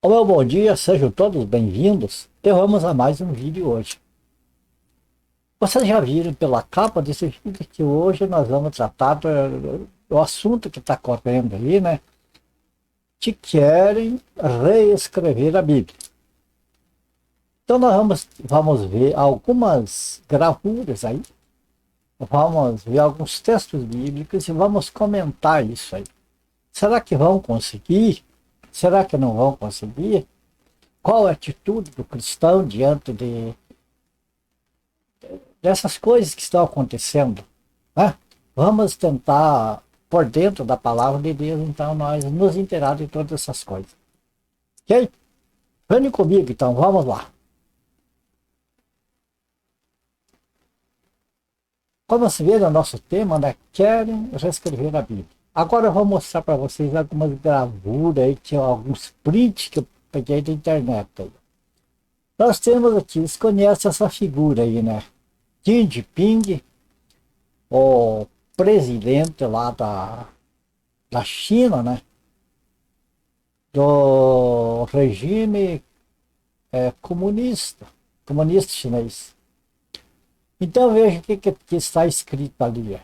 Ô, meu bom dia, sejam todos bem-vindos. E vamos a mais um vídeo hoje. Vocês já viram pela capa desse vídeo que hoje nós vamos tratar do assunto que está correndo aí, né? Que querem reescrever a Bíblia. Então nós vamos ver algumas gravuras aí, vamos ver alguns textos bíblicos e vamos comentar isso aí. Será que vão conseguir? Será que não vão conseguir? Qual a atitude do cristão diante dessas coisas que estão acontecendo, né? Vamos tentar, por dentro da palavra de Deus, então, nós nos inteirar de todas essas coisas. Ok? Venha comigo, então, vamos lá. Como se vê no nosso tema, né? Querem reescrever a Bíblia. Agora eu vou mostrar para vocês algumas gravuras aí, que alguns prints que eu peguei da internet aí. Nós temos aqui, vocês conhecem essa figura aí, né? Xi Jinping, o presidente lá da China, né? Do regime comunista chinês. Então veja o que está escrito ali.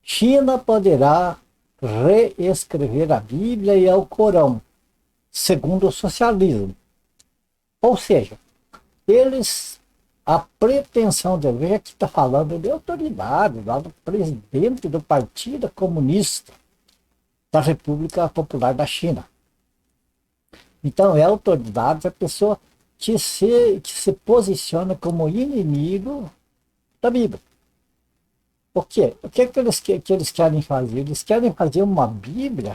China poderá reescrever a Bíblia e o Corão, segundo o socialismo. Ou seja, a pretensão de ver que está falando de autoridade, lá do presidente do Partido Comunista da República Popular da China. Então é autoridade a pessoa que se posiciona como inimigo da Bíblia. O quê? O que, que eles querem fazer? Eles querem fazer uma Bíblia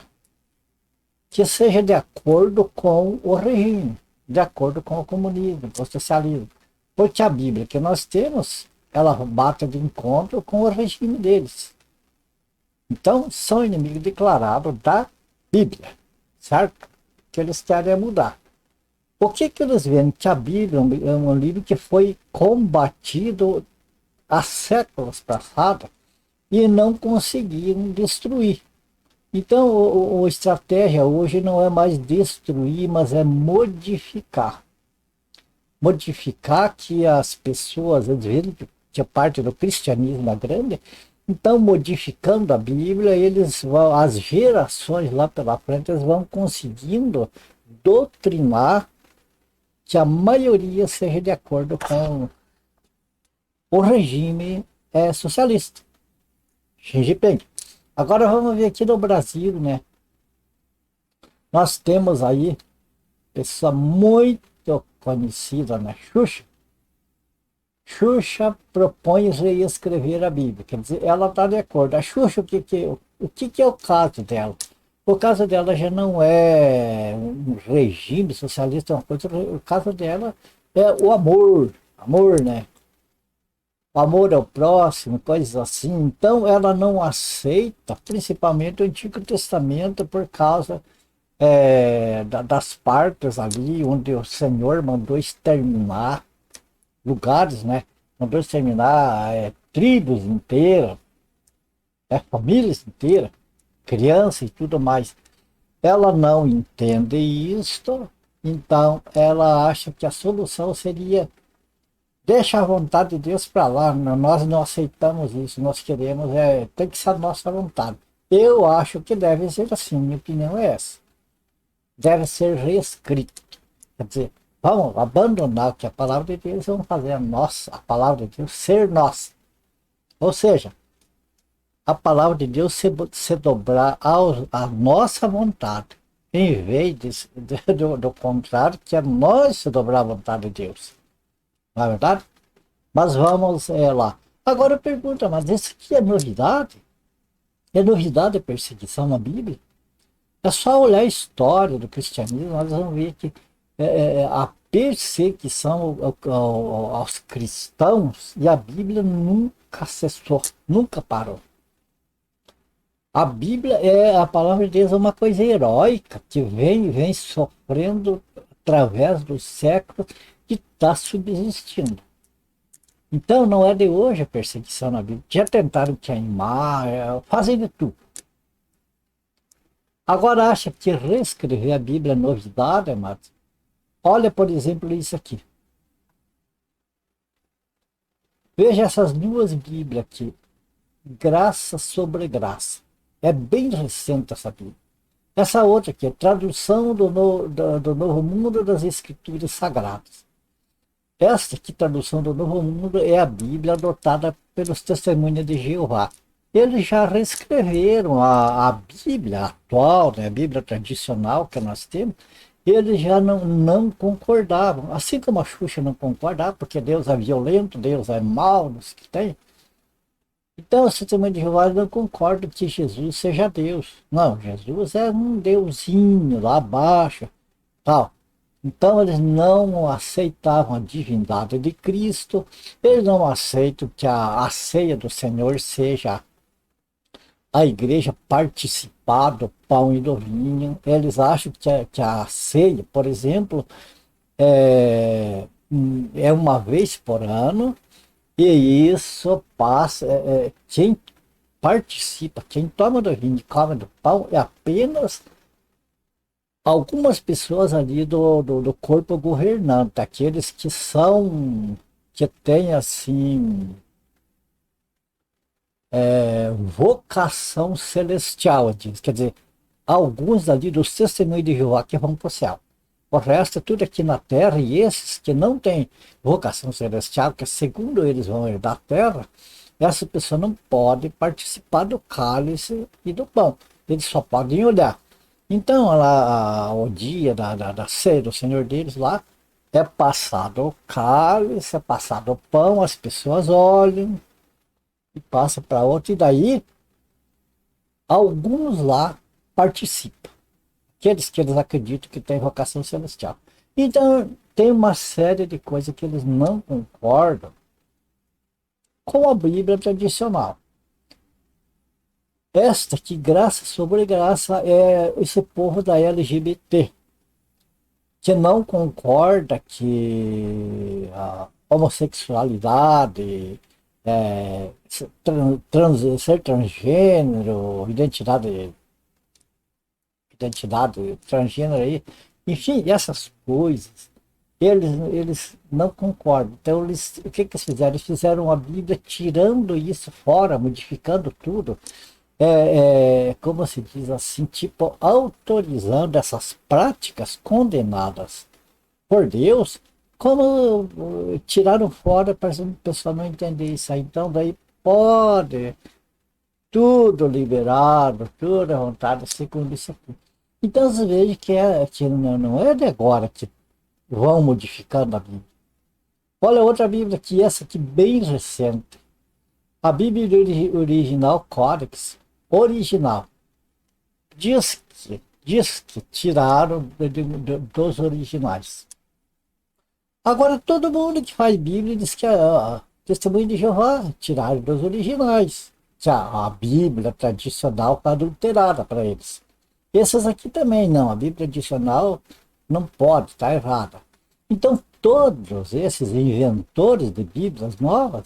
que seja de acordo com o regime, de acordo com o comunismo, com o socialismo. Porque a Bíblia que nós temos, ela bate de encontro com o regime deles. Então, são inimigos declarados da Bíblia, certo? Que eles querem mudar. O que eles veem? Que a Bíblia é um livro que foi combatido há séculos passados e não conseguiram destruir. Então, a estratégia hoje não é mais destruir, mas é modificar. Modificar que as pessoas, às vezes, que é parte do cristianismo grande, então, modificando a Bíblia, eles vão, as gerações lá pela frente, eles vão conseguindo doutrinar que a maioria seja de acordo com o regime socialista. Xi Jinping. Agora vamos ver aqui no Brasil, né? Nós temos aí pessoa muito conhecida, né? Xuxa. Xuxa propõe reescrever a Bíblia. Quer dizer, ela está de acordo. A Xuxa, o que é o caso dela? O caso dela já não é um regime socialista, uma coisa. O caso dela é o amor. Amor, né? O amor ao próximo, coisas assim. Então, ela não aceita, principalmente o Antigo Testamento, por causa das partes ali onde o Senhor mandou exterminar lugares, né? Mandou exterminar tribos inteiras, famílias inteiras, crianças e tudo mais. Ela não entende isto, então ela acha que a solução seria deixa a vontade de Deus para lá. Nós não aceitamos isso, nós queremos, tem que ser a nossa vontade. Eu acho que deve ser assim, minha opinião é essa. Deve ser reescrito. Quer dizer, vamos abandonar que a palavra de Deus, vamos fazer a palavra de Deus ser nossa. Ou seja, a palavra de Deus se dobrar à nossa vontade, em vez do contrário, que é nós se dobrar à vontade de Deus. Não é verdade? Mas vamos lá. Agora eu pergunto, mas isso aqui é novidade? É novidade a perseguição na Bíblia? É só olhar a história do cristianismo, nós vamos ver que a perseguição aos cristãos e a Bíblia nunca cessou, nunca parou. A Bíblia a palavra de Deus é uma coisa heróica que vem sofrendo através dos séculos e está subsistindo. Então não é de hoje a perseguição na Bíblia. Já tentaram queimar, fazem de tudo. Agora acha que reescrever a Bíblia é novidade, amados? Olha, por exemplo, isso aqui. Veja essas duas Bíblias aqui. Graça sobre graça. É bem recente essa Bíblia. Essa outra aqui, tradução do Novo Mundo das Escrituras Sagradas. Esta aqui, tradução do Novo Mundo, é a Bíblia adotada pelos Testemunhas de Jeová. Eles já reescreveram a Bíblia atual, né, a Bíblia tradicional que nós temos, eles já não concordavam. Assim como a Xuxa não concordava, porque Deus é violento, Deus é mau, não sei o que tem. Então, o Testemunho de Jeová não concorda que Jesus seja Deus. Não, Jesus é um deusinho lá abaixo, tal. Então, eles não aceitavam a divindade de Cristo, eles não aceitam que a ceia do Senhor seja a igreja participar do pão e do vinho. Eles acham que a ceia, por exemplo, é uma vez por ano, e isso passa. Quem participa, quem toma do vinho e come do pão é apenas algumas pessoas ali do corpo governante, aqueles que têm assim, vocação celestial, quer dizer, alguns ali dos testemunhos de Jeová que vão para o céu. O resto é tudo aqui na terra, e esses que não têm vocação celestial, que segundo eles vão herdar a terra, essa pessoa não pode participar do cálice e do pão. Eles só podem olhar. Então, lá, o dia da ceia do Senhor deles lá, é passado o cálice, é passado o pão, as pessoas olham e passam para outro, e daí alguns lá participam. Aqueles que eles acreditam que têm vocação celestial. Então, tem uma série de coisas que eles não concordam com a Bíblia tradicional. Esta que graça sobre graça é esse povo da LGBT, que não concorda que a homossexualidade, ser transgênero, identidade transgênero aí, enfim, essas coisas, eles não concordam. Então, o que eles fizeram? Eles fizeram a Bíblia tirando isso fora, modificando tudo, como se diz assim, tipo, autorizando essas práticas condenadas por Deus, como tiraram fora para a pessoa não entender isso aí. Então, daí pode, tudo liberado, tudo à vontade, segundo isso aqui. Então, você veja que não é de agora que vão modificando a Bíblia. Olha outra Bíblia aqui, essa aqui bem recente. A Bíblia original, Códex original, diz que tiraram dos originais. Agora, todo mundo que faz Bíblia diz que é Testemunho de Jeová tiraram dos originais. A Bíblia tradicional está adulterada para eles. Essas aqui também não, a Bíblia tradicional não pode, está errada. Então, todos esses inventores de Bíblias novas,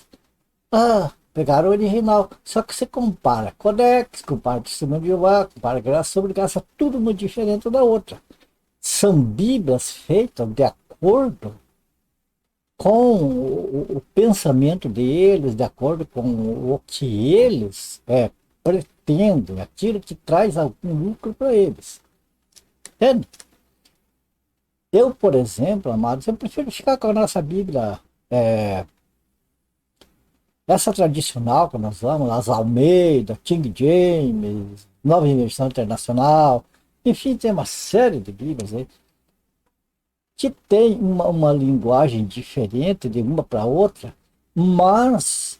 pegaram o original. Só que você compara Codex, compara Testemunho de Jeová, compara Graça sobre Graça, tudo muito diferente da outra. São Bíblias feitas de acordo com o pensamento deles, de acordo com o que eles pretendem, aquilo que traz algum lucro para eles. Entende? Eu, por exemplo, amados, eu prefiro ficar com a nossa Bíblia, essa tradicional que nós vamos, as Almeida, King James, Nova Versão Internacional, enfim, tem uma série de Bíblias aí, que tem uma linguagem diferente de uma para outra, mas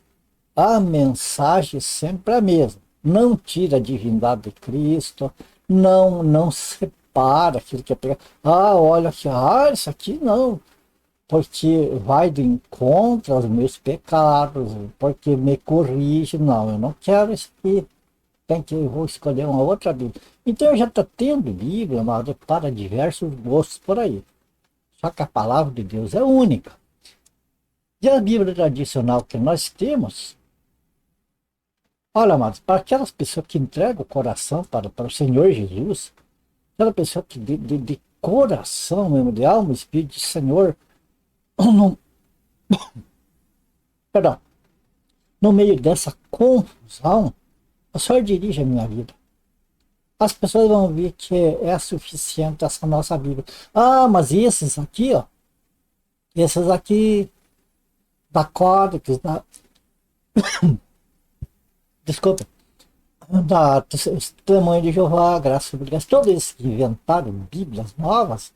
a mensagem sempre é a mesma. Não tira a divindade de Cristo, não separa aquilo que é pecado. Olha aqui, isso aqui não, porque vai de encontro aos meus pecados, porque me corrige. Não, eu não quero isso aqui. Eu vou escolher uma outra Bíblia. Então já está tendo Bíblia, mas para diversos gostos por aí. Só que a palavra de Deus é única. E a Bíblia tradicional que nós temos, olha, amados, para aquelas pessoas que entregam o coração para o Senhor Jesus, aquela pessoa que de coração mesmo, de alma, espírito, Senhor, no, perdão, no meio dessa confusão, o Senhor dirige a minha vida. As pessoas vão ver que é suficiente essa nossa Bíblia. Ah, mas esses aqui, ó, esses aqui da Códex, desculpa, da Testemunho de Jeová, Graça e Graça, todos eles que inventaram Bíblias novas,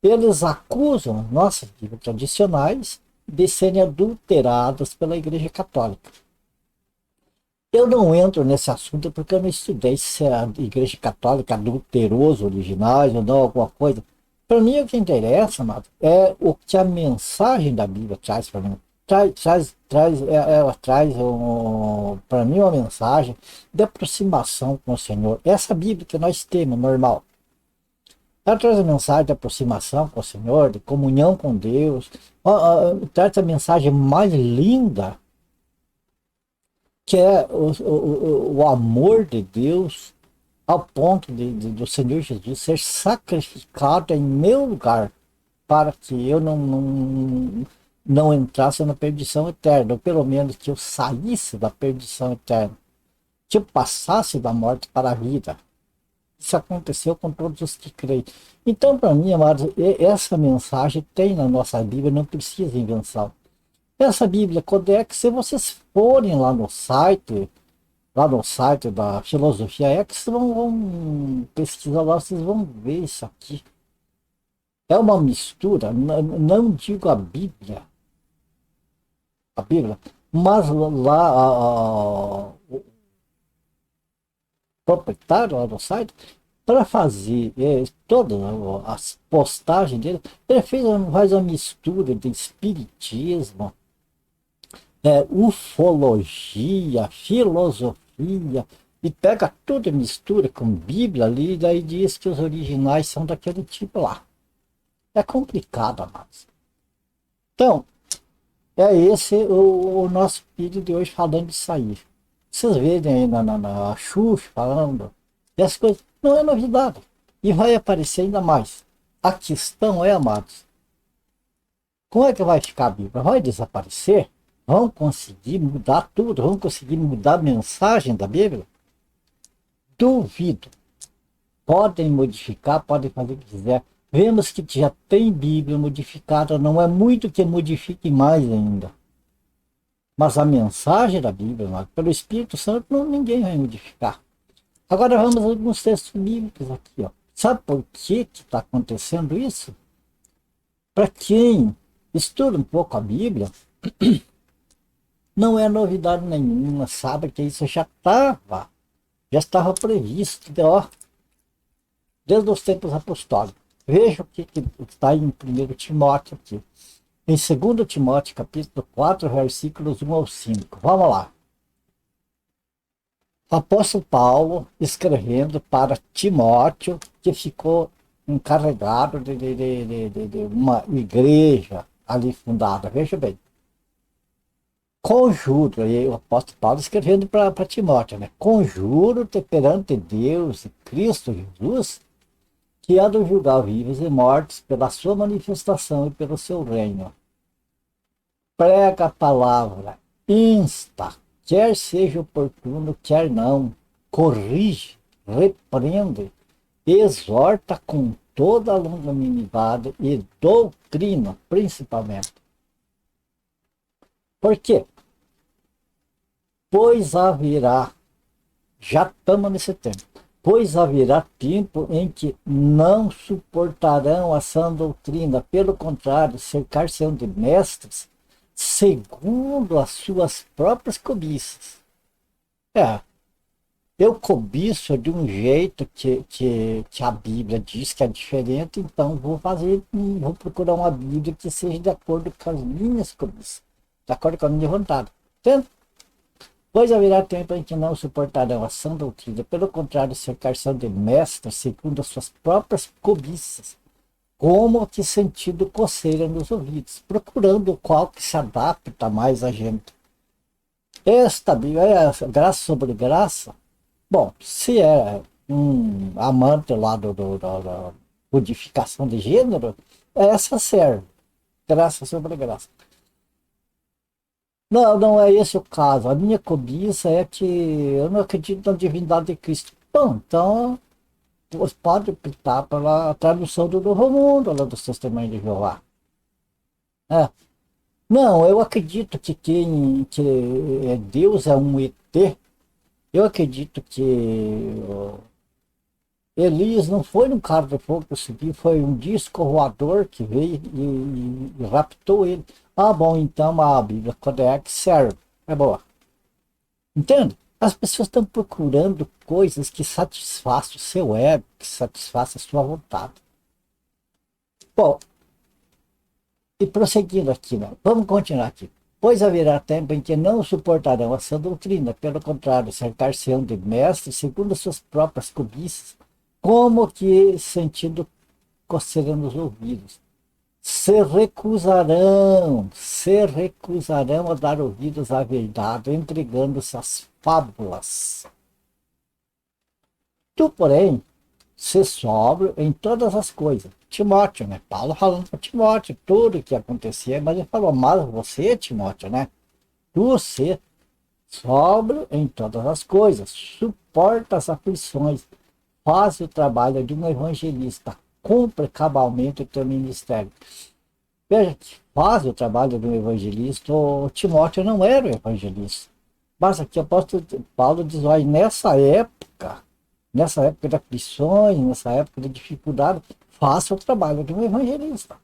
eles acusam nossas Bíblias tradicionais de serem adulteradas pela Igreja Católica. Eu não entro nesse assunto porque eu não estudei se a Igreja Católica adulterou os originais ou não, alguma coisa. Para mim, o que interessa, amado, é o que a mensagem da Bíblia traz para mim. Ela traz para mim uma mensagem de aproximação com o Senhor. Essa Bíblia que nós temos, normal. Ela traz a mensagem de aproximação com o Senhor, de comunhão com Deus. Traz a mensagem mais linda, que é o amor de Deus, ao ponto do Senhor Jesus ser sacrificado em meu lugar, para que eu não entrasse na perdição eterna, ou pelo menos que eu saísse da perdição eterna, que eu passasse da morte para a vida. Isso aconteceu com todos os que creem. Então, para mim, amados, essa mensagem tem na nossa Bíblia, não precisa invenção. Essa Bíblia Codex, se vocês forem lá no site da Filosofia X, vão pesquisar lá, vocês vão ver isso aqui. É uma mistura, não digo a Bíblia, mas lá o proprietário lá do site, para fazer todas as postagens dele, ele faz uma mistura de espiritismo, ufologia, filosofia, e pega tudo e mistura com Bíblia ali, e daí diz que os originais são daquele tipo lá. É complicado, amados. Então, é esse o nosso vídeo de hoje falando disso aí. Vocês verem aí na Xuxa falando dessas coisas, não é novidade. E vai aparecer ainda mais. A questão é, amados, como é que vai ficar a Bíblia? Vai desaparecer? Vão conseguir mudar tudo? Vão conseguir mudar a mensagem da Bíblia? Duvido. Podem modificar, podem fazer o que quiser. Vemos que já tem Bíblia modificada, não é muito que modifique mais ainda. Mas a mensagem da Bíblia, pelo Espírito Santo, ninguém vai modificar. Agora vamos a alguns textos bíblicos aqui. Ó. Sabe por que está acontecendo isso? Para quem estuda um pouco a Bíblia, não é novidade nenhuma, sabe que isso já estava previsto, ó, desde os tempos apostólicos. Veja o que está em 1 Timóteo aqui. Em 2 Timóteo, capítulo 4, versículos 1 ao 5. Vamos lá. O apóstolo Paulo escrevendo para Timóteo, que ficou encarregado de uma igreja ali fundada. Veja bem. Conjuro, aí o apóstolo Paulo escrevendo para Timóteo, né? Conjuro-te perante Deus e Cristo Jesus, que há de julgar vivos e mortos pela sua manifestação e pelo seu reino. Prega a palavra, insta, quer seja oportuno, quer não, corrige, repreende, exorta com toda a longanimidade e doutrina, principalmente. Por quê? Pois haverá, já estamos nesse tempo, pois haverá tempo em que não suportarão a sã doutrina, pelo contrário, cercar-se-ão de mestres, segundo as suas próprias cobiças. Eu cobiço de um jeito que a Bíblia diz que é diferente, então vou procurar uma Bíblia que seja de acordo com as minhas cobiças, de acordo com a minha vontade. Entende? Pois haverá tempo em que não suportarão a sã doutrina, pelo contrário, cercar-se-ão de mestres segundo as suas próprias cobiças, como que sentido coceira nos ouvidos, procurando o qual que se adapta mais a gente. Esta Bíblia é graça sobre graça. Bom, se é um amante lá do codificação de gênero, essa serve. Graça sobre graça. Não, não é esse o caso. A minha cobiça é que eu não acredito na divindade de Cristo. Bom, então você pode optar pela tradução do Novo Mundo, lá dos Testemunhos de Jeová. É. Não, eu acredito que Deus é um ET. Eu acredito que Elias não foi num carro de fogo que subiu, foi um disco voador que veio e raptou ele. Ah, bom, então a Bíblia Codex serve. É boa. Entende? As pessoas estão procurando coisas que satisfaçam o seu ego, que satisfaçam a sua vontade. Bom, e prosseguindo aqui, né? Vamos continuar aqui. Pois haverá tempo em que não suportarão a sã doutrina, pelo contrário, cercar-se-ão de mestres segundo suas próprias cobiças, como que sentindo coceira nos ouvidos. Se recusarão a dar ouvidos à verdade, entregando-se às fábulas. Tu, porém, ser sóbrio em todas as coisas. Timóteo, né? Paulo falando para Timóteo tudo o que acontecia, mas ele falou, mas você, Timóteo, né? Tu ser sóbrio em todas as coisas, suporta as aflições, faz o trabalho de um evangelista, cumpre cabalmente o teu ministério. Veja que faz o trabalho de um evangelista, o Timóteo não era um evangelista. Mas aqui o apóstolo Paulo diz, olha, nessa época de aflições, nessa época de dificuldade, faça o trabalho de um evangelista.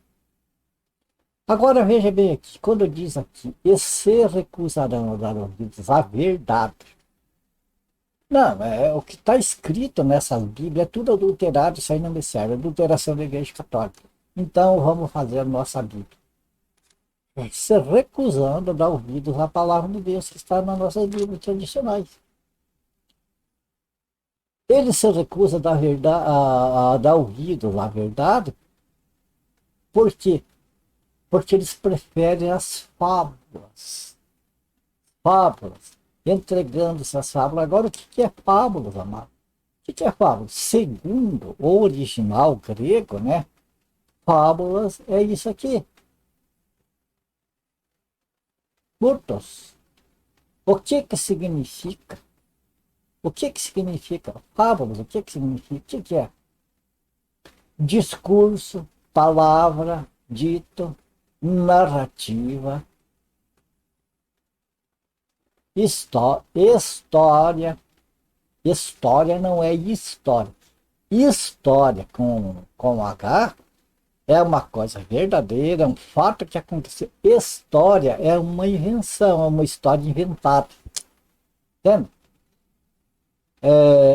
Agora veja bem aqui, quando diz aqui, e se recusarão a dar ouvidos à verdade. Não, o que está escrito nessas Bíblias é tudo adulterado, isso aí não me serve, adulteração da Igreja Católica. Então vamos fazer a nossa Bíblia. Se recusando a dar ouvidos à palavra de Deus que está nas nossas Bíblias tradicionais. Ele se recusa a dar, a dar ouvidos à verdade, por quê? Porque eles preferem as fábulas. Fábulas. Entregando-se às fábulas. Agora, o que é fábulas, amado? O que é fábulas? Segundo o original grego, né? Fábulas é isso aqui. Curtos. O que significa? O que significa? Fábulas, o que significa? O que é? Discurso, palavra, dito, narrativa, história. História não é história. História com H é uma coisa verdadeira, é um fato que aconteceu. História é uma invenção, é uma história inventada. Entende?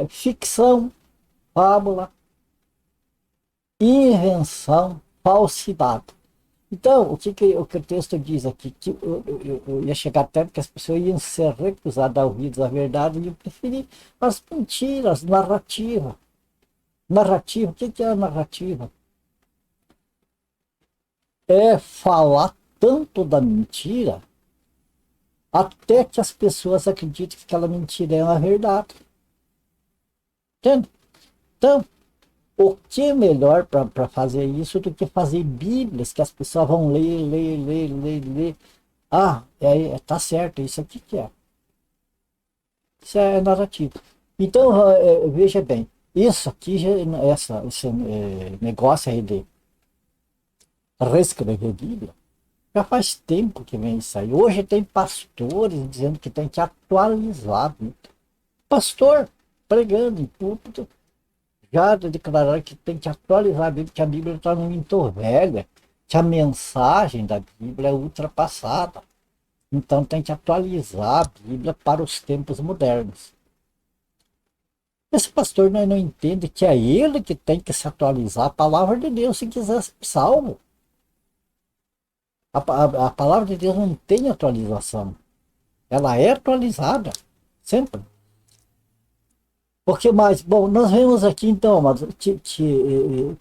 Ficção, fábula, invenção, falsidade. Então, o que o texto diz aqui? Que eu ia chegar tanto que as pessoas iam se recusar a dar ouvidos à verdade e iam preferir as mentiras, narrativa. Narrativa, o que é a narrativa? É falar tanto da mentira até que as pessoas acreditem que aquela mentira é uma verdade. Entende? Então, o que é melhor para fazer isso do que fazer Bíblias que as pessoas vão ler. Ah, tá certo, isso aqui que é. Isso é narrativa. Então, veja bem, isso aqui, esse negócio aí de reescrever Bíblia, já faz tempo que vem isso aí. Hoje tem pastores dizendo que tem que atualizar a Bíblia. Pastor pregando em púlpito, já declararam que tem que atualizar a Bíblia, que a Bíblia está muito velha, que a mensagem da Bíblia é ultrapassada. Então tem que atualizar a Bíblia para os tempos modernos. Esse pastor não entende que é ele que tem que se atualizar a palavra de Deus se quiser ser salvo. A palavra de Deus não tem atualização. Ela é atualizada, sempre. Porque mais, bom, nós vemos aqui então,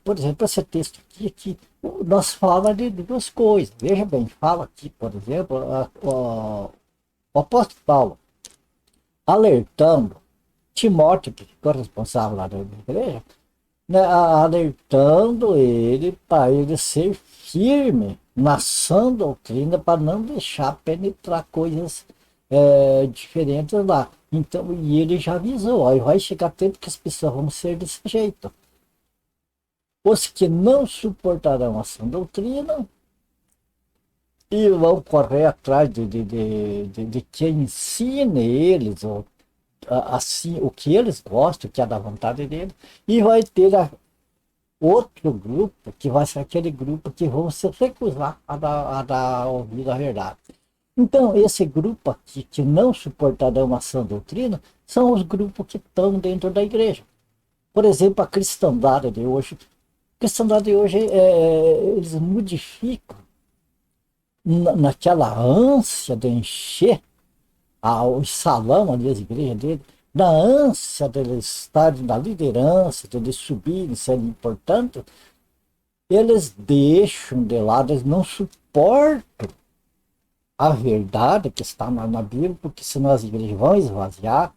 por exemplo, esse texto aqui nós fala de duas coisas. Veja bem, fala aqui, por exemplo, o apóstolo Paulo alertando Timóteo, que ficou responsável lá da igreja, né, alertando ele para ele ser firme na sã doutrina, para não deixar penetrar coisas diferentes lá. Então, e ele já avisou, ó, vai chegar tempo que as pessoas vão ser desse jeito. Os que não suportarão a sã doutrina e vão correr atrás de quem ensine eles, ou, assim, o que eles gostam, o que é da vontade deles, e vai ter outro grupo, que vai ser aquele grupo que vão se recusar a dar ouvido à verdade. Então, esse grupo aqui, que não suportarão a sã doutrina, são os grupos que estão dentro da igreja. Por exemplo, a cristandade de hoje. A cristandade de hoje, eles modificam naquela ânsia de encher o salão ali, as igrejas dele, na ânsia de eles estarem na liderança, de eles subirem, serem importantes, eles deixam de lado, eles não suportam a verdade que está na Bíblia, porque senão as igrejas vão esvaziar,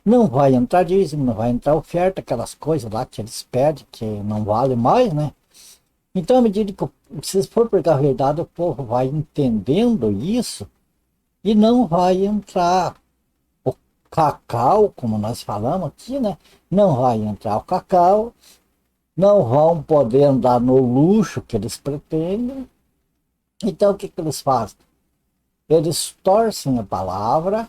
não vai entrar dízimo, não vai entrar oferta, aquelas coisas lá que eles pedem, que não vale mais, né? Então, à medida que se for pregar a verdade, o povo vai entendendo isso e não vai entrar o cacau, como nós falamos aqui, né? Não vai entrar o cacau, não vão poder andar no luxo que eles pretendem. Então, o que eles fazem? Eles torcem a palavra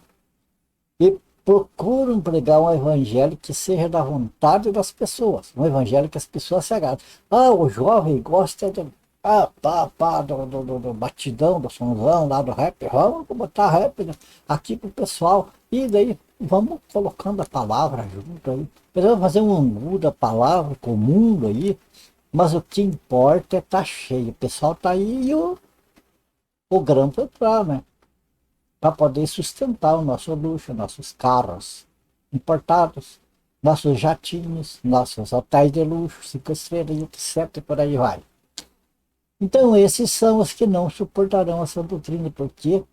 e procuram pregar um evangelho que seja da vontade das pessoas, um evangelho que as pessoas se agradam. Ah, o jovem gosta de do batidão, do sonzão, lá do rap, vamos botar rap aqui pro pessoal, e daí vamos colocando a palavra junto aí. Vamos fazer um angu da palavra com o mundo aí, mas o que importa é tá cheio, o pessoal tá aí e o grão para entrar, né? Para poder sustentar o nosso luxo, nossos carros importados, nossos jatinhos, nossos hotéis de luxo, 5 estrelas, etc. E por aí vai. Então, esses são os que não suportarão a sã doutrina, porque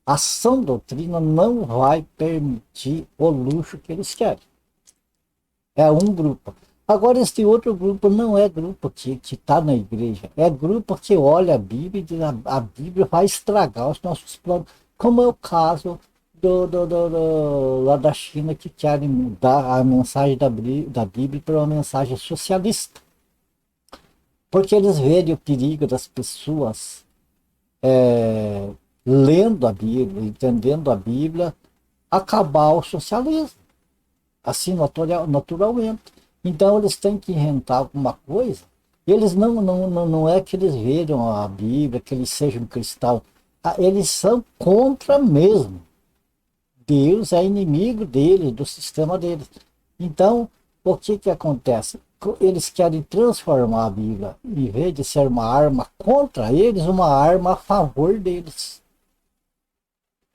a sã doutrina não vai permitir o luxo que eles querem. É um grupo. Agora, este outro grupo não é grupo que está na igreja, é grupo que olha a Bíblia e diz a Bíblia vai estragar os nossos planos, como é o caso lá da China, que querem mudar a mensagem da Bíblia para uma mensagem socialista. Porque eles veem o perigo das pessoas lendo a Bíblia, entendendo a Bíblia, acabar o socialismo, assim naturalmente. Então eles têm que inventar alguma coisa. Eles não é que eles vejam a Bíblia, que eles sejam cristãos. Eles são contra mesmo. Deus é inimigo deles, do sistema deles. Então, o que acontece? Eles querem transformar a Bíblia, em vez de ser uma arma contra eles, uma arma a favor deles.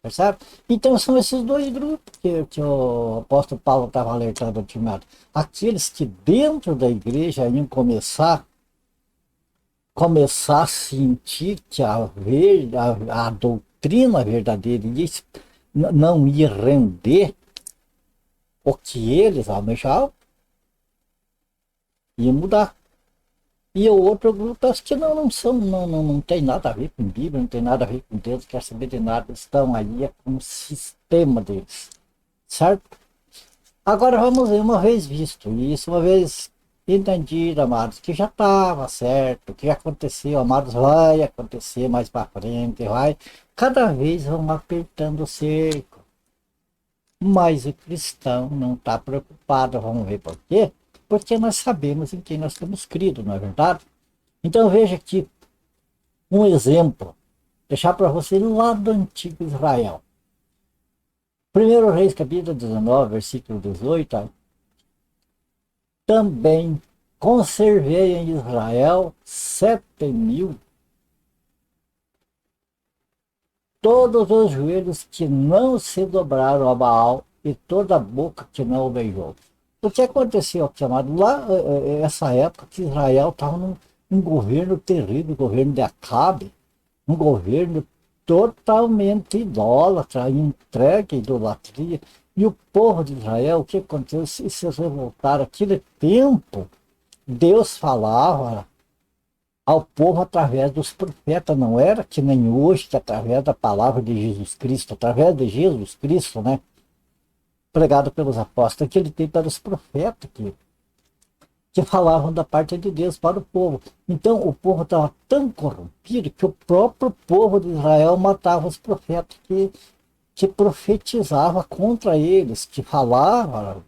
Percebe? Então são esses dois grupos que o apóstolo Paulo estava alertando a Timóteo. Aqueles que dentro da igreja iam começar a sentir que a doutrina verdadeira não ia render o que eles almejavam, ia mudar. E o outro grupo, acho que não tem nada a ver com Bíblia, não tem nada a ver com Deus, não quer saber de nada, estão aí com o sistema deles, certo? Agora vamos ver, uma vez visto isso, uma vez entendido, amados, que já estava certo, que já aconteceu, amados, vai acontecer mais para frente, vai, cada vez vão apertando o cerco, mas o cristão não está preocupado, vamos ver por quê? Porque nós sabemos em quem nós temos crido, não é verdade? Então veja aqui um exemplo, deixar para você lá do antigo Israel. 1 Reis capítulo 19, versículo 18, também conservei em Israel 7.000, todos os joelhos que não se dobraram a Baal e toda a boca que não o beijou. O que aconteceu aqui, amado? Lá, essa época que Israel estava num governo terrível, governo de Acabe, um governo totalmente idólatra, entregue à idolatria. E o povo de Israel, o que aconteceu? Se revoltaram aquele tempo, Deus falava ao povo através dos profetas, não era que nem hoje, que através da palavra de Jesus Cristo, através de Jesus Cristo, né, pregado pelos apóstolos, que ele tem para os profetas que falavam da parte de Deus para o povo. Então o povo estava tão corrompido que o próprio povo de Israel matava os profetas que profetizava contra eles, que falava,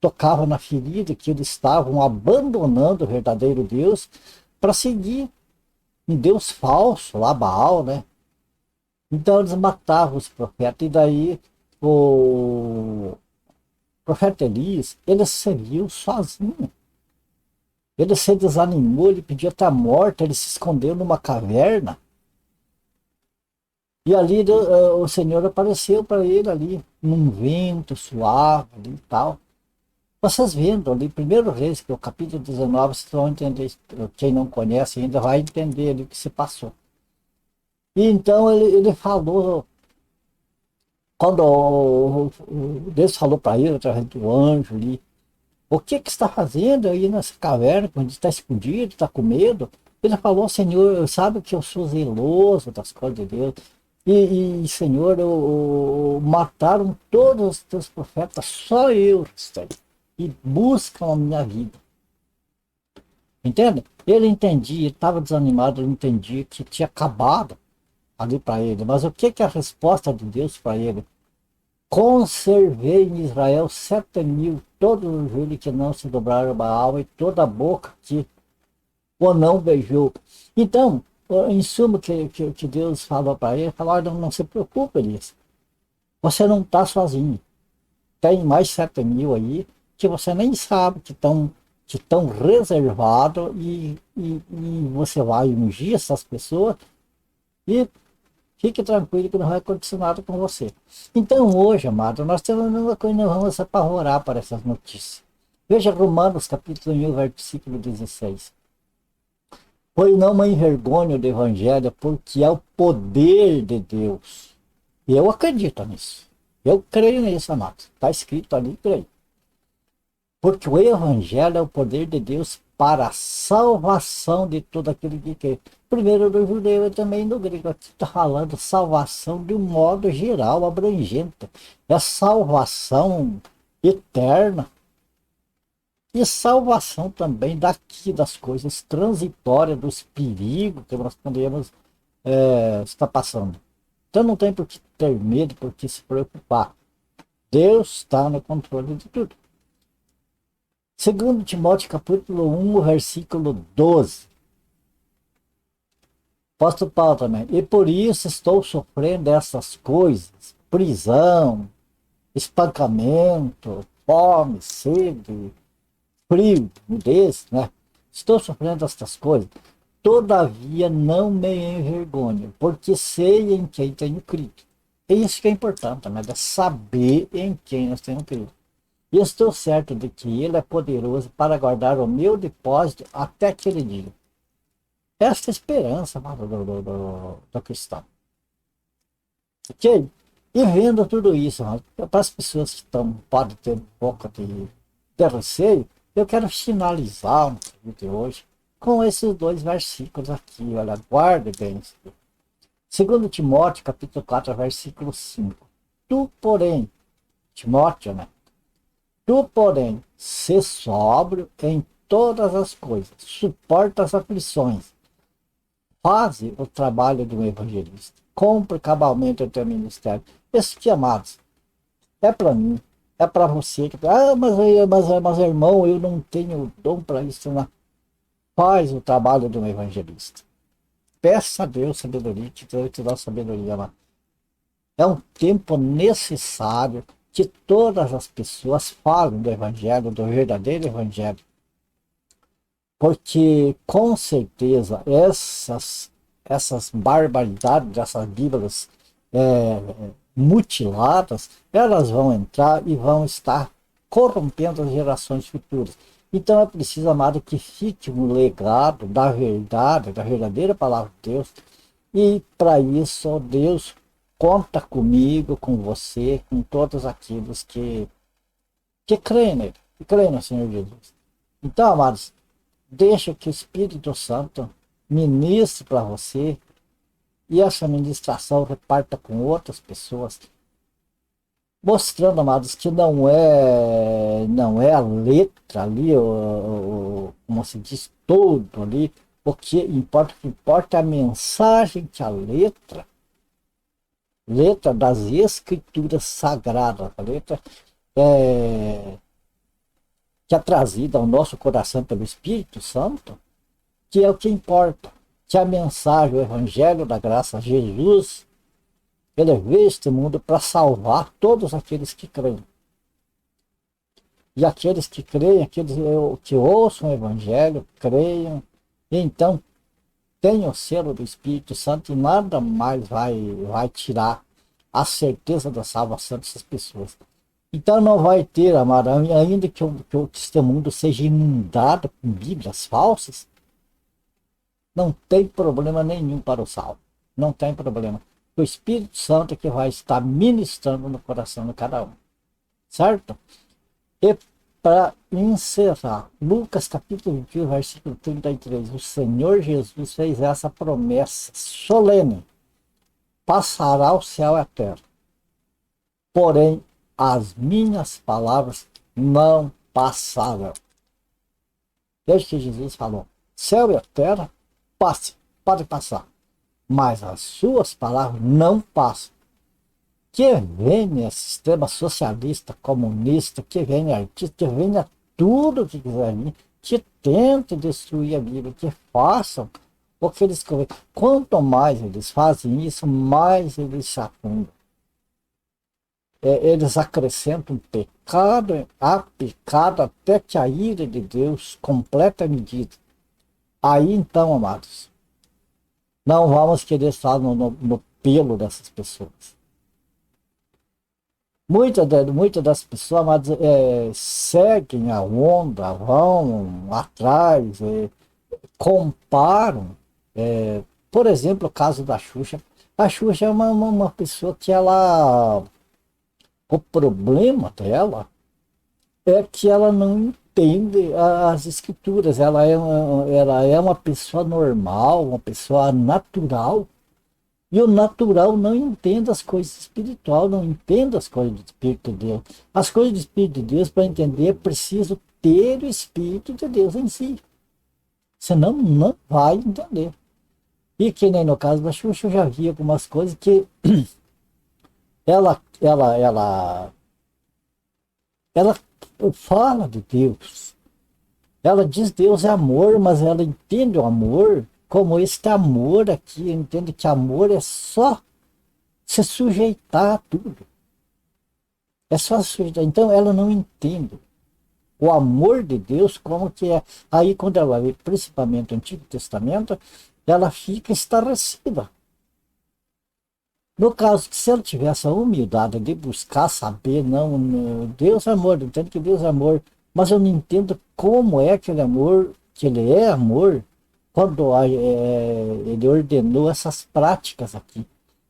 tocava na ferida, que eles estavam abandonando o verdadeiro Deus para seguir um Deus falso, lá Baal, né? Então eles matavam os profetas, e daí o profeta Elias, ele se viu sozinho. Ele se desanimou, ele pediu até a morte, ele se escondeu numa caverna. E ali o Senhor apareceu para ele ali, num vento suave ali e tal. Vocês vendo ali, primeiro Reis, que é o capítulo 19, vocês vão entender, quem não conhece ainda vai entender ali o que se passou. E então ele falou, quando Deus falou para ele, através do anjo ali, o que está fazendo aí nessa caverna, quando está escondido, está com medo? Ele falou, Senhor, sabe que eu sou zeloso das coisas de Deus. Senhor, mataram todos os teus profetas, só eu estou. E buscam a minha vida. Entende? Ele entendia, ele estava desanimado, ele entendia que tinha acabado ali para ele. Mas o que é a resposta de Deus para ele? Conservei em Israel 7.000, todos os joelhos que não se dobraram a Baal e toda a boca que o não beijou. Então, em suma, que Deus falou para ele, falou, não se preocupe nisso. Você não está sozinho. Tem mais 7.000 aí que você nem sabe que estão reservados e você vai ungir essas pessoas e fique tranquilo que não vai acontecer nada com você. Então hoje, amado, nós temos a mesma coisa, nós vamos se apavorar para essas notícias. Veja Romanos capítulo 1, versículo 16. Pois não me envergonho do evangelho, porque é o poder de Deus. E eu acredito nisso. Eu creio nisso, amado. Está escrito ali, creio. Porque o evangelho é o poder de Deus para a salvação de todo aquele que quer. Primeiro do judeu e também do grego. Aqui está falando salvação de um modo geral, abrangente. É salvação eterna. E salvação também daqui, das coisas transitórias, dos perigos que nós podemos estar passando. Então não tem por que ter medo, por que se preocupar. Deus está no controle de tudo. Segundo Timóteo capítulo 1, versículo 12. Apóstolo Paulo também. E por isso estou sofrendo essas coisas. Prisão, espancamento, fome, sede, frio, nudez, né? Estou sofrendo estas coisas. Todavia não me envergonho, porque sei em quem tenho crido. É isso que é importante, né? É saber em quem nós temos crido. E estou certo de que ele é poderoso para guardar o meu depósito até aquele dia. Esta é a esperança do cristão. Ok? E vendo tudo isso, para as pessoas que podem ter um pouco de receio, eu quero finalizar o vídeo de hoje com esses dois versículos aqui. Olha, guarde bem isso. 2 Timóteo, capítulo 4, versículo 5. Tu, porém, Timóteo, né? Tu, porém, sê sóbrio em todas as coisas, suporta as aflições, faze o trabalho do evangelista, cumpre cabalmente o teu ministério. Isso que, amados, é para mim, é para você que mas irmão, eu não tenho dom para isso, não. Faz o trabalho do evangelista. Peça a Deus sabedoria, que Deus te dá sabedoria, mano. É um tempo necessário que todas as pessoas falem do evangelho, do verdadeiro evangelho. Porque, com certeza, essas barbaridades, essas bíblias mutiladas, elas vão entrar e vão estar corrompendo as gerações futuras. Então é preciso, amado, que fique um legado da verdade, da verdadeira palavra de Deus. E para isso, Deus conta comigo, com você, com todos aqueles que creem nele, que creem no Senhor Jesus. Então, amados, Deixa que o Espírito Santo ministre para você e essa ministração reparta com outras pessoas, mostrando, amados, que não é a letra ali, como se diz, todo ali. O que importa é a mensagem que a letra das escrituras sagradas, a letra é, que é trazida ao nosso coração pelo Espírito Santo, que é o que importa, que a mensagem, o evangelho da graça, Jesus, ele veio a este mundo para salvar todos aqueles que creem. E aqueles que creem, aqueles que ouçam o evangelho, creiam, e então tem o selo do Espírito Santo e nada mais vai tirar a certeza da salvação dessas pessoas. Então não vai ter, amado, ainda que este mundo seja inundado com bíblias falsas, não tem problema nenhum para o salvo. Não tem problema. O Espírito Santo é que vai estar ministrando no coração de cada um. Certo? E para encerrar, Lucas capítulo 21, versículo 33, o Senhor Jesus fez essa promessa solene: passará o céu e a terra, porém as minhas palavras não passarão. Desde que Jesus falou, céu e terra, pode passar, mas as suas palavras não passam. Que venha sistema socialista, comunista, que venha artista, que venha tudo que quiser vir, que tente destruir a Bíblia, que façam o que eles querem. Quanto mais eles fazem isso, mais eles se afundam. Eles acrescentam pecado a pecado até que a ira de Deus completa a medida. Aí então, amados, não vamos querer estar no pelo dessas pessoas. Muitas das pessoas, amados, seguem a onda, vão atrás, comparam. Por exemplo, o caso da Xuxa. A Xuxa é uma pessoa que ela... O problema dela é que ela não entende as escrituras. Ela é uma pessoa normal, uma pessoa natural. E o natural não entende as coisas espirituais, não entende as coisas do Espírito de Deus. As coisas do Espírito de Deus, para entender, é preciso ter o Espírito de Deus em si. Senão não vai entender. E que nem no caso da Xuxa, eu já vi algumas coisas que ela fala de Deus. Ela diz Deus é amor, mas ela entende o amor como este amor aqui, entende que amor é só se sujeitar a tudo. É só se sujeitar. Então ela não entende o amor de Deus como que é. Aí quando ela vê principalmente o Antigo Testamento, ela fica estarrecida. No caso que se ela tivesse a humildade de buscar saber, não, Deus é amor, eu entendo que Deus é amor, mas eu não entendo como é aquele amor, que ele é amor, quando ele ordenou essas práticas aqui.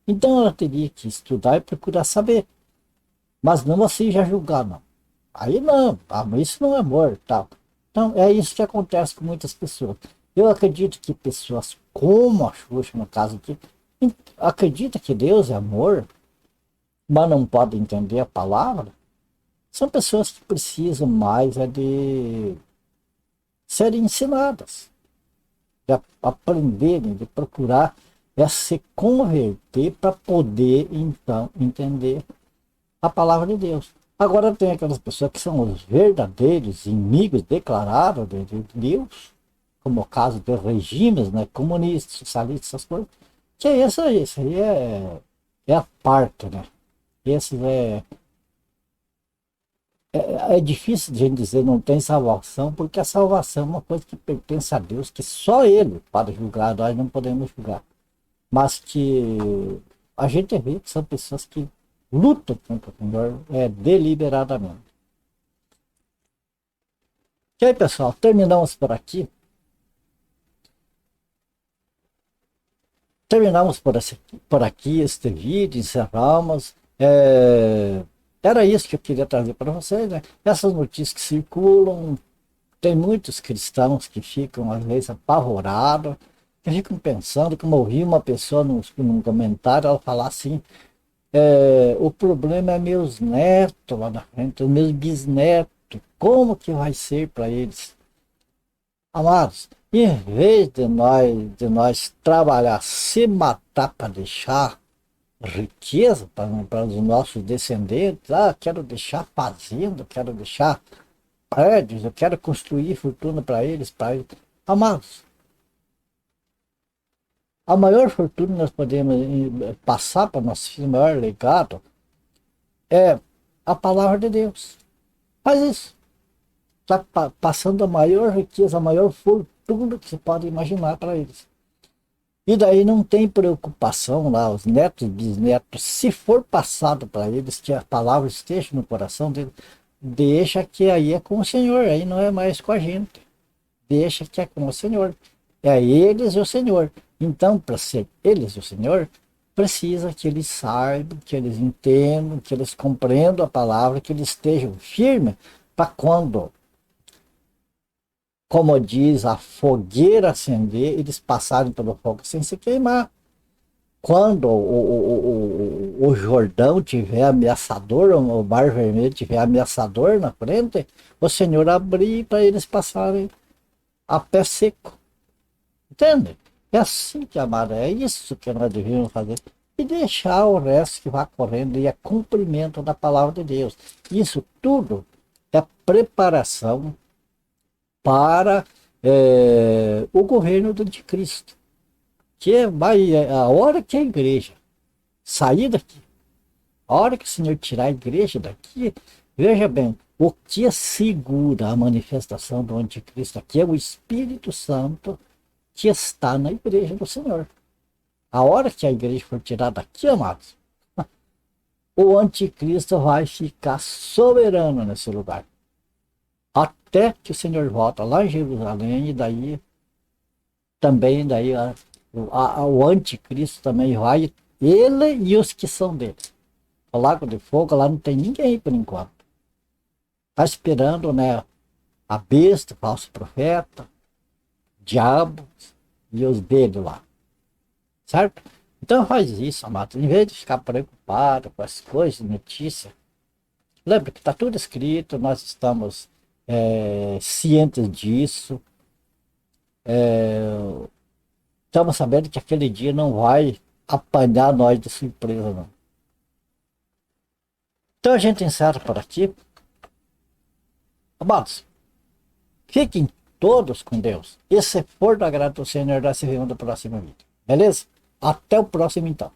Então ela teria que estudar e procurar saber, mas não assim já julgar, não. Aí não, isso não é amor, tal. Então é isso que acontece com muitas pessoas. Eu acredito que pessoas como a Xuxa, no caso aqui, acredita que Deus é amor, mas não pode entender a palavra, são pessoas que precisam mais de serem ensinadas, de aprenderem, de procurar se converter para poder então entender a palavra de Deus. Agora tem aquelas pessoas que são os verdadeiros inimigos declarados de Deus, como o caso de regimes, né, comunistas, socialistas, essas coisas. Que é isso aí é a parte, né? Esse é difícil de a gente dizer não tem salvação, porque a salvação é uma coisa que pertence a Deus, que só Ele pode julgar, nós não podemos julgar. Mas que a gente vê que são pessoas que lutam contra o Senhor deliberadamente. E aí, pessoal, terminamos por aqui. Terminamos por aqui este vídeo, encerramos. Era isso que eu queria trazer para vocês, né? Essas notícias que circulam, Tem muitos cristãos que ficam, às vezes, apavorados, que ficam pensando, como eu ouvi uma pessoa num comentário, ela falar assim, o problema é meus netos lá na frente, os meus bisnetos, como que vai ser para eles? Amados, em vez de nós trabalhar, se matar para deixar riqueza para os nossos descendentes, quero deixar fazenda, quero deixar prédios, eu quero construir fortuna para eles. Amados, a maior fortuna que nós podemos passar para nossos filhos, o maior legado, é a palavra de Deus. Faz isso. Está passando a maior riqueza, a maior fortuna que você pode imaginar para eles. E daí não tem preocupação lá, os netos e bisnetos, se for passado para eles, que a palavra esteja no coração deles, deixa que aí é com o Senhor, aí não é mais com a gente. Deixa que é com o Senhor. É eles e o Senhor. Então, para ser eles e o Senhor, precisa que eles saibam, que eles entendam, que eles compreendam a palavra, que eles estejam firmes para quando, como diz, a fogueira acender, eles passarem pelo fogo sem se queimar. Quando o Jordão tiver ameaçador, o Mar Vermelho tiver ameaçador na frente, o Senhor abrir para eles passarem a pé seco. Entende? É assim que, amado, é isso que nós devemos fazer. E deixar o resto que vá correndo e é cumprimento da palavra de Deus. Isso tudo é preparação para o governo do anticristo. Que vai, a hora que a igreja sair daqui, a hora que o Senhor tirar a igreja daqui, veja bem, o que segura a manifestação do anticristo aqui é o Espírito Santo que está na igreja do Senhor. A hora que a igreja for tirada daqui, amados, o anticristo vai ficar soberano nesse lugar. Até que o Senhor volta lá em Jerusalém e daí também o anticristo também vai, ele e os que são dele. O lago de fogo, lá não tem ninguém por enquanto. Está esperando, né, a besta, o falso profeta, diabo e os dele lá. Certo? Então faz isso, amado. Em vez de ficar preocupado com as coisas, notícias, lembra que está tudo escrito, nós estamos cientes disso. Estamos sabendo que aquele dia não vai apanhar nós de surpresa, não. Então a gente encerra por aqui. Amados, fiquem todos com Deus. E se for do agrado do Senhor, nós se vemos no próximo vídeo. Beleza? Até o próximo então.